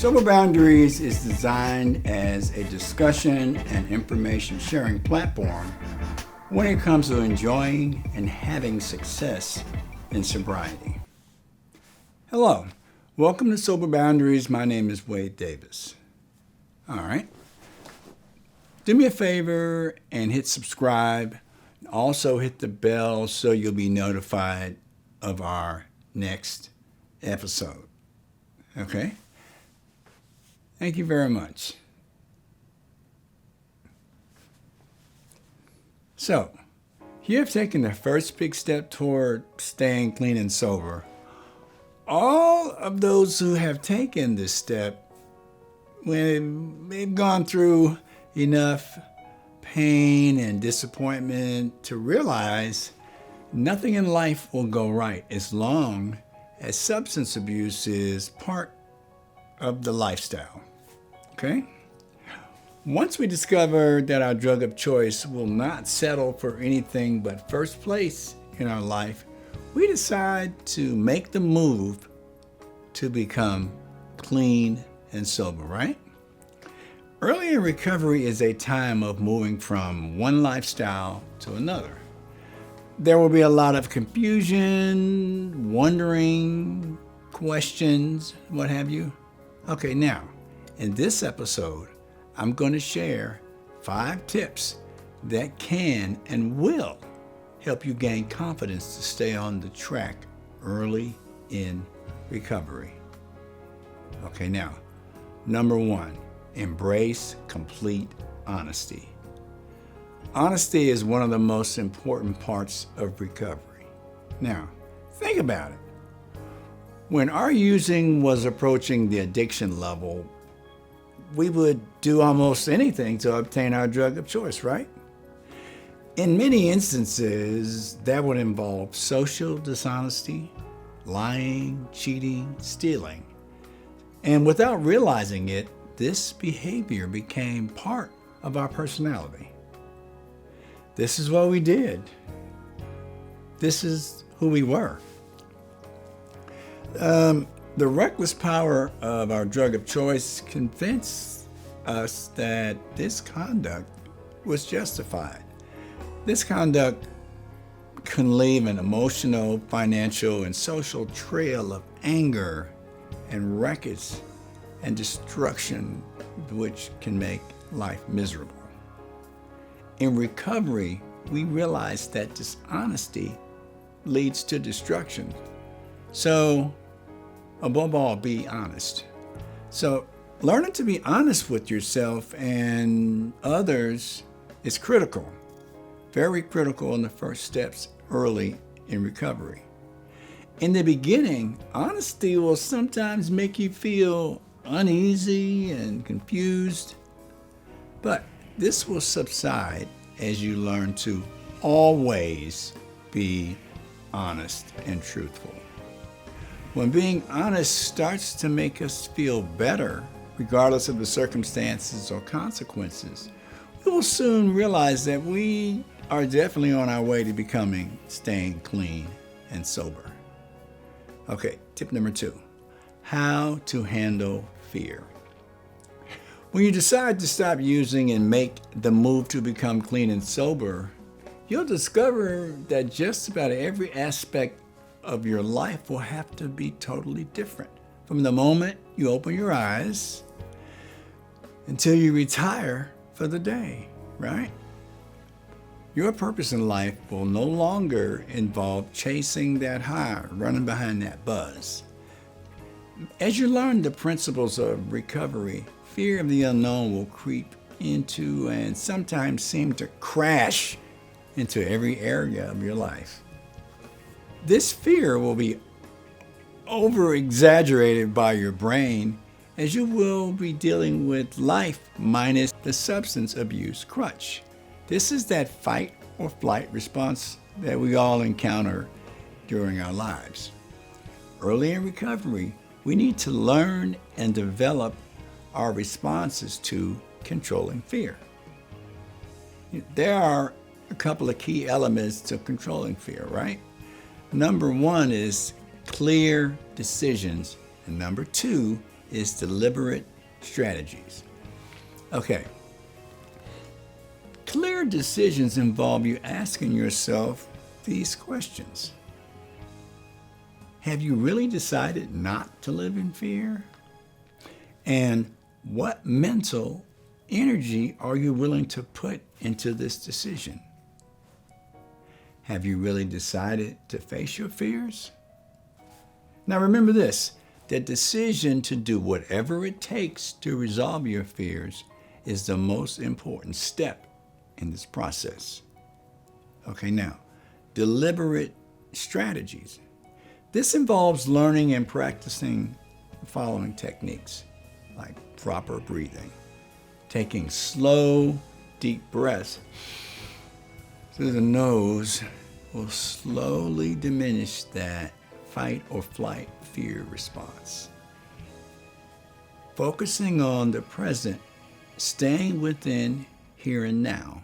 Sober Boundaries is designed as a discussion and information sharing platform when it comes to enjoying and having success in sobriety. Hello, welcome to Sober Boundaries. My name is Wade Davis. All right. Do me a favor and hit subscribe. Also hit the bell so you'll be notified of our next episode. Okay? Thank you very much. So, you have taken the first big step toward staying clean and sober. All of those who have taken this step, when they've gone through enough pain and disappointment to realize nothing in life will go right as long as substance abuse is part of the lifestyle. Okay? Once we discover that our drug of choice will not settle for anything but first place in our life, we decide to make the move to become clean and sober, right? Early in recovery is a time of moving from one lifestyle to another. There will be a lot of confusion, wondering, questions, what have you. Okay, now, in this episode, I'm going to share 5 tips that can and will help you gain confidence to stay on the track early in recovery. Okay, now, number 1, embrace complete honesty. Honesty is one of the most important parts of recovery. Now, think about it. When our using was approaching the addiction level, we would do almost anything to obtain our drug of choice, right? In many instances, that would involve social dishonesty, lying, cheating, stealing. And without realizing it, this behavior became part of our personality. This is what we did. This is who we were. The reckless power of our drug of choice convinced us that this conduct was justified. This conduct can leave an emotional, financial, and social trail of anger and wreckage and destruction, which can make life miserable. In recovery, we realize that dishonesty leads to destruction. So, above all, be honest. So, learning to be honest with yourself and others is critical, very critical in the first steps early in recovery. In the beginning, honesty will sometimes make you feel uneasy and confused, but this will subside as you learn to always be honest and truthful. When being honest starts to make us feel better, regardless of the circumstances or consequences, we will soon realize that we are definitely on our way to staying clean and sober. Okay, tip number 2, how to handle fear. When you decide to stop using and make the move to become clean and sober, you'll discover that just about every aspect of your life will have to be totally different from the moment you open your eyes until you retire for the day, right? Your purpose in life will no longer involve chasing that high, running behind that buzz. As you learn the principles of recovery, fear of the unknown will creep into and sometimes seem to crash into every area of your life. This fear will be over-exaggerated by your brain as you will be dealing with life minus the substance abuse crutch. This is that fight or flight response that we all encounter during our lives. Early in recovery, we need to learn and develop our responses to controlling fear. There are a couple of key elements to controlling fear, right? Number 1 is clear decisions, and number 2 is deliberate strategies. Okay. Clear decisions involve you asking yourself these questions. Have you really decided not to live in fear? And what mental energy are you willing to put into this decision? Have you really decided to face your fears? Now remember this, the decision to do whatever it takes to resolve your fears is the most important step in this process. Okay, now, deliberate strategies. This involves learning and practicing the following techniques, like proper breathing, taking slow, deep breaths through the nose will slowly diminish that fight or flight fear response. Focusing on the present, staying within here and now.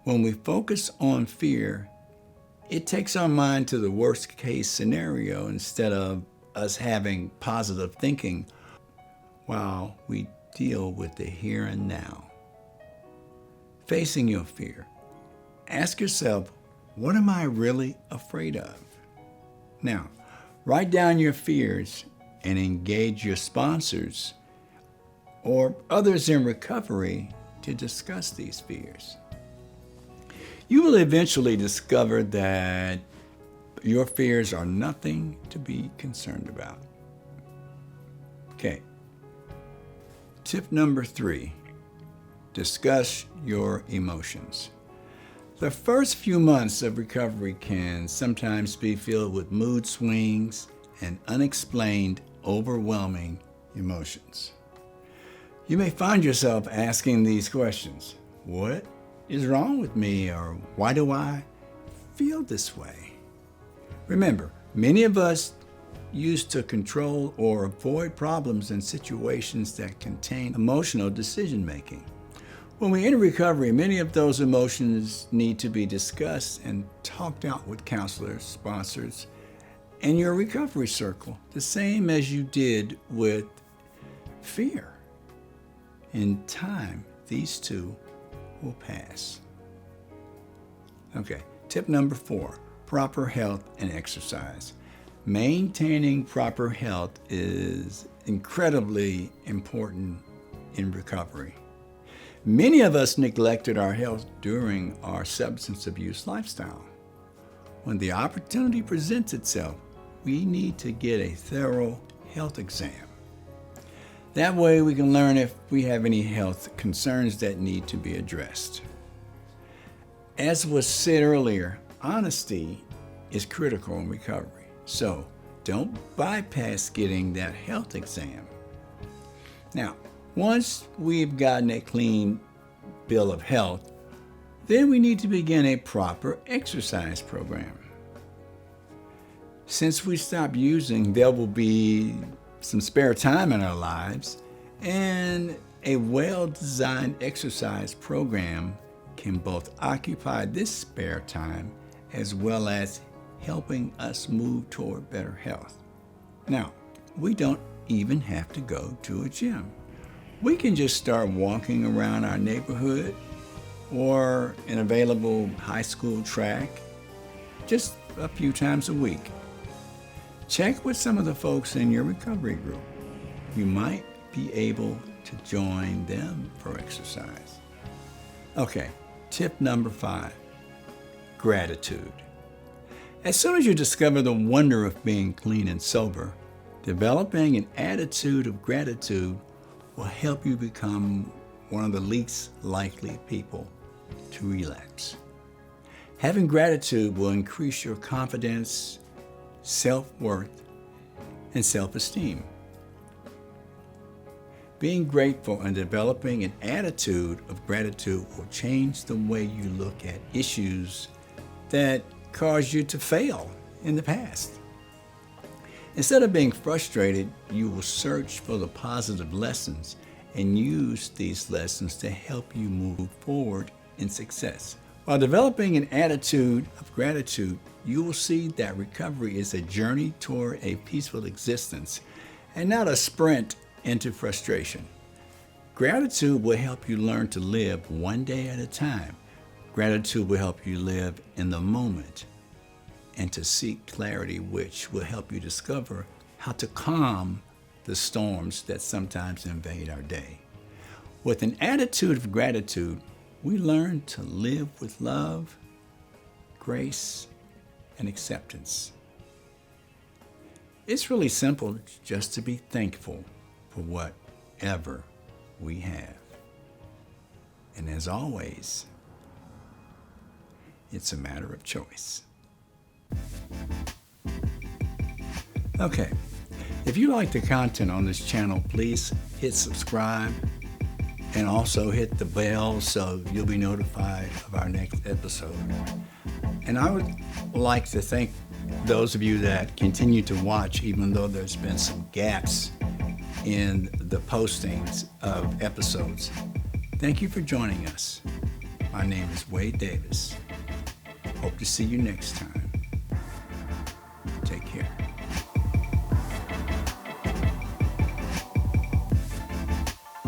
When we focus on fear, it takes our mind to the worst case scenario instead of us having positive thinking while we deal with the here and now. Facing your fear. Ask yourself, what am I really afraid of? Now, write down your fears and engage your sponsors or others in recovery to discuss these fears. You will eventually discover that your fears are nothing to be concerned about. Okay. Tip number 3, discuss your emotions. The first few months of recovery can sometimes be filled with mood swings and unexplained, overwhelming emotions. You may find yourself asking these questions. What is wrong with me? Or why do I feel this way? Remember, many of us used to control or avoid problems in situations that contain emotional decision making. When we enter recovery, many of those emotions need to be discussed and talked out with counselors, sponsors, and your recovery circle, the same as you did with fear. In time, these two will pass. Okay, tip number 4, proper health and exercise. Maintaining proper health is incredibly important in recovery. Many of us neglected our health during our substance abuse lifestyle. When the opportunity presents itself, we need to get a thorough health exam. That way we can learn if we have any health concerns that need to be addressed. As was said earlier, honesty is critical in recovery. So don't bypass getting that health exam. Now, once we've gotten a clean bill of health, then we need to begin a proper exercise program. Since we stop using, there will be some spare time in our lives, and a well-designed exercise program can both occupy this spare time as well as helping us move toward better health. Now, we don't even have to go to a gym. We can just start walking around our neighborhood or an available high school track just a few times a week. Check with some of the folks in your recovery group. You might be able to join them for exercise. Okay, tip number 5, gratitude. As soon as you discover the wonder of being clean and sober, developing an attitude of gratitude will help you become one of the least likely people to relapse. Having gratitude will increase your confidence, self-worth, and self-esteem. Being grateful and developing an attitude of gratitude will change the way you look at issues that caused you to fail in the past. Instead of being frustrated, you will search for the positive lessons and use these lessons to help you move forward in success. While developing an attitude of gratitude, you will see that recovery is a journey toward a peaceful existence and not a sprint into frustration. Gratitude will help you learn to live one day at a time. Gratitude will help you live in the moment and to seek clarity, which will help you discover how to calm the storms that sometimes invade our day. With an attitude of gratitude, we learn to live with love, grace, and acceptance. It's really simple just to be thankful for whatever we have. And as always, it's a matter of choice. Okay, if you like the content on this channel, please hit subscribe and also hit the bell so you'll be notified of our next episode. And I would like to thank those of you that continue to watch, even though there's been some gaps in the postings of episodes. Thank you for joining us. My name is Wade Davis. Hope to see you next time. Take care.